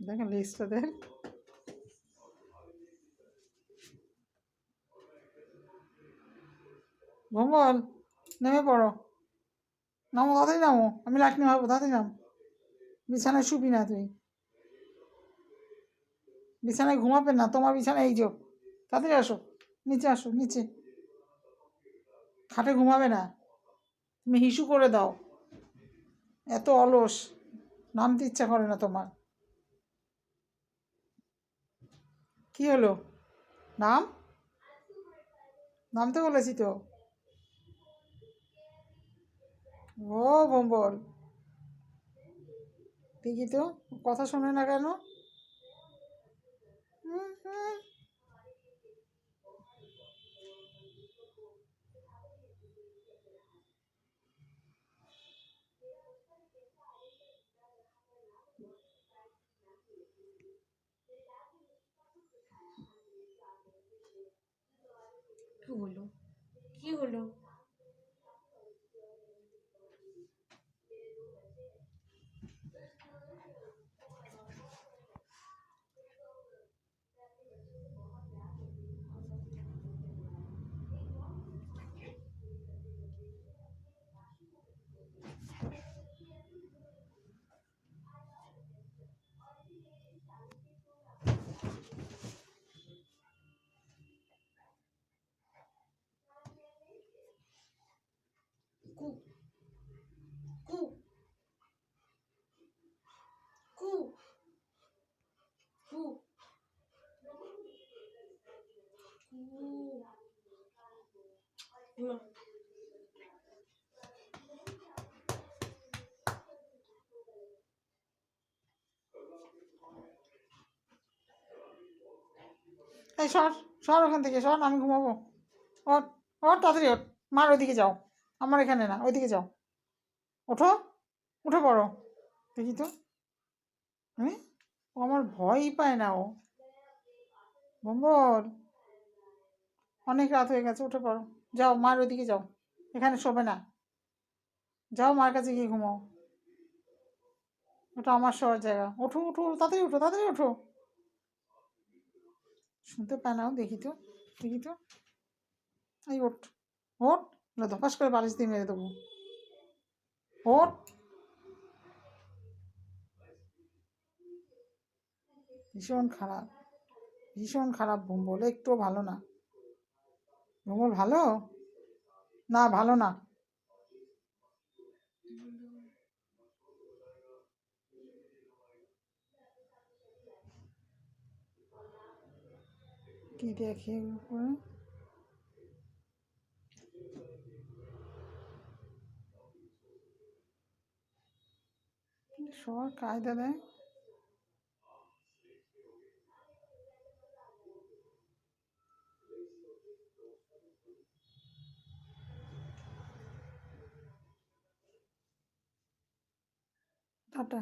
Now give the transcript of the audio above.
দেখেন লিস্টটা দেখ। ভম্বল নেমে পড়ো, নামো তাড়াতাড়ি নামো, আমি লাইট নিয়ে ভাবো, তাড়াতাড়ি নাম। বিছানায় শুবি না তুই, বিছানায় ঘুমাবে না, তোমার বিছানায় এই যে। তাড়াতাড়ি আসো, নিচে আসো, নিচে। খাটে ঘুমাবে না, তুমি হিসু করে দাও। এত অলস, নামতে ইচ্ছা করে না তোমার। কি হলো? নাম, নামতে বলেছি তো। ও ভম্বল, দেখি তো কথা শোনে না কেন? হুম, হুম। কি হলো? কি হলো? কু কু কু কু কু। এই সর, সর ওখান থেকে সর, আমি ঘুমাবো। ওঠ, ওঠ তাড়াতাড়ি ওঠ, মার ওইদিকে যাও, আমার এখানে না, ওইদিকে যাও। ওঠো, উঠে পড়ো, দেখি তো। হ্যাঁ, ও আমার ভয়ই পায় না ও। ভম্বল, অনেক রাত হয়ে গেছে, উঠে পড়ো। যাও মার ওইদিকে যাও, এখানে শোবে না। যাও মার কাছে গিয়ে ঘুমাও, ওটা আমার শোয়ার জায়গা। ওঠো উঠো, তাড়াতাড়ি উঠো, তাড়াতাড়ি ওঠো। শুনতে পায় না ও, দেখি তো, দেখি তো। এই ওঠ, ওঠ, না ধপাস করে বালিশ দিয়ে মেরে দেবো। ওঠ। ভীষণ খারাপ, ভীষণ খারাপ ভম্বল, একটুও ভালো না। ভম্বল ভালো না, ভালো না। কি দেখে উপরে? সবার কায়দা দেয়। টাটা।